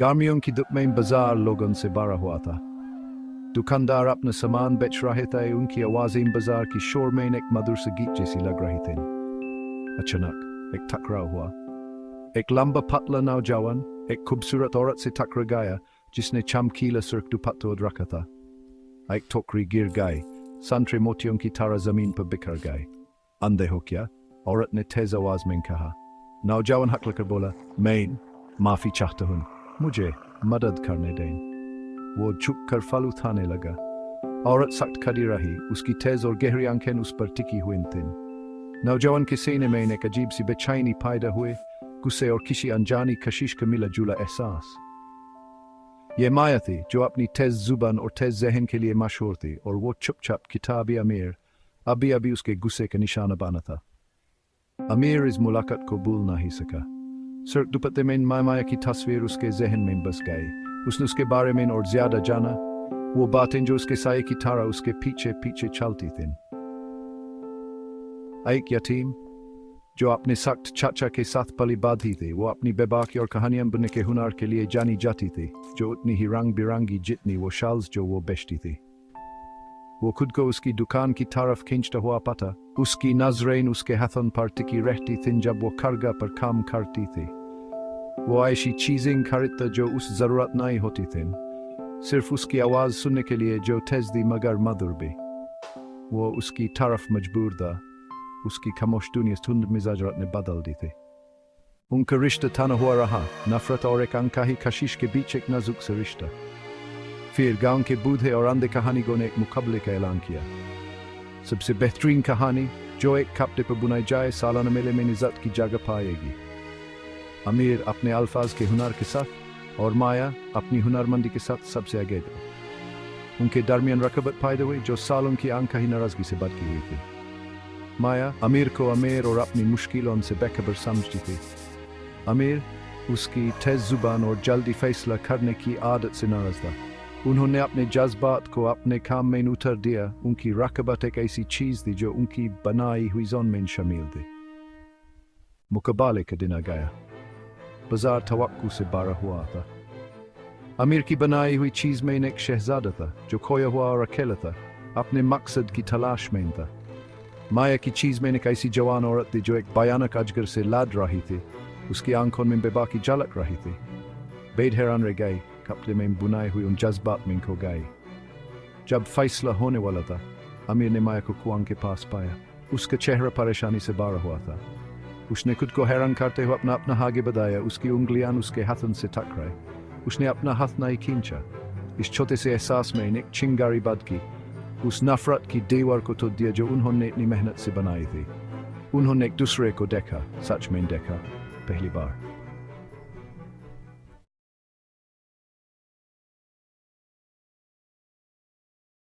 गर्मियों की धूप में बाजार लोगों से भरा हुआ था। दुकानदार अपना सामान बेच रहे थे, उनकी आवाज़ें बाजार की शोर में एक मधुर से गीत जैसी लग रही थी। अचानक एक टकराव हुआ। एक लंबा पतला नौजवान एक खूबसूरत औरत से टकरा गया जिसने चमकीला सुर्ख दुपट्टा ओढ़ रखा था। एक टोकरी गिर गई, संतरे मोतियों की तरह जमीन पर बिखर गए। अंधे हो क्या? औरत ने तेज आवाज में कहा। नौजवान हकलकर बोला, मैं माफी चाहता हूँ, मुझे मदद करने दें। वो झुक कर फल उठाने लगा। औरत सख्त खड़ी रही, उसकी तेज और गहरी आंखें उस पर टिकी हुई थीं। नौजवान के सीने में एक अजीब सी बेचैनी पैदा हुई, गुस्से और किसी अनजानी कशिश का मिला जुला एहसास। ये माया थी जो अपनी तेज जुबान और तेज जहन के लिए मशहूर थी, और वो चुपचाप किताबी अमीर अभी अभी उसके गुस्से का निशाना बना था। अमीर इस मुलाकात को भूल नहीं सका। सुर्ख दुपट्टे में माया की तस्वीर उसके जहन में बस गई। उसने उसके बारे में और ज्यादा जाना, वो बातें जो उसके साये की तरह उसके पीछे पीछे चलती थीं। एक यतीम जो अपने सख्त चाचा के साथ पली बाधी थी, वो अपनी बेबाकी और कहानियां बुनने के हुनर के लिए जानी जाती थी, जो उतनी ही रंग बिरंगी जितनी वो शाल्स जो वो बेचती थी। वो खुद को उसकी दुकान की तरफ खींचता हुआ पाता। उसकी नजरें उसके हाथों पर टिकी रहती थीं जब वो खरगा पर काम करती थी। वो ऐसी चीजें खरीदता जो उस जरूरत नहीं होती थीं, सिर्फ उसकी आवाज सुनने के लिए जो तेज थी मगर मधुर भी। वो उसकी तरफ मजबूर था। उसकी खामोश दुनिया ठंड मिजाजरत ने बदल दी थी। उनका रिश्ता तना हुआ रहा, नफरत और एक अनकही कशिश के बीच एक नाजुक सा रिश्ता। फिर गांव के बूढ़े और अंधे कहानीगों ने एक मुकाबले का ऐलान किया। सबसे बेहतरीन कहानी जो एक कपड़े पर बुनाई जाए सालाना मेले में इज्जत की जगह पाएगी। अमीर अपने अल्फाज के हुनर के साथ और माया अपनी हुनरमंदी के साथ सबसे आगे थे। उनके दरमियान रकबत पैदा हुई जो सालों की अनकही नाराजगी से बढ़ती हुई थी। माया अमीर को अमीर और अपनी मुश्किलों से बेखबर समझती थी। अमीर उसकी तेज जुबान और जल्दी फैसला करने की आदत से नाराज था। उन्होंने अपने जज्बात को अपने काम में उतर दिया। उनकी रकबत एक ऐसी चीज थी जो उनकी बनाई हुई जोन में शामिल थी। मुकाबले का दिन आ गया। बाजार तवक्कु से भरा हुआ था। अमीर की बनाई हुई चीज में एक शहजादा था जो खोया हुआ और अकेला था, अपने मकसद की तलाश में था। माया की चीज में एक ऐसी जवान औरत थी जो एक भयानक अजगर से लड़ रही थी। उसकी आंखों में बेबाकी झलक रही थी। बेद हैरान रह गई, कपड़े में बुनाई हुई उन जज्बात में खो गई। जब फैसला होने वाला था, अमीर ने माया को कुआं के पास पाया। उसका चेहरा परेशानी से भरा हुआ था। उसने खुद को हैरान करते हुए अपना आगे बढ़ाया। उसकी उंगलियां उसके हाथों से टकराई। उसने अपना हाथ नहीं खींचा। इस छोटे से एहसास में एक चिंगारी बद की। उस नफरत की दीवार को तोड़ दिया जो उन्होंने इतनी मेहनत से बनाई थी। उन्होंने एक दूसरे को देखा, सच में देखा, पहली बार।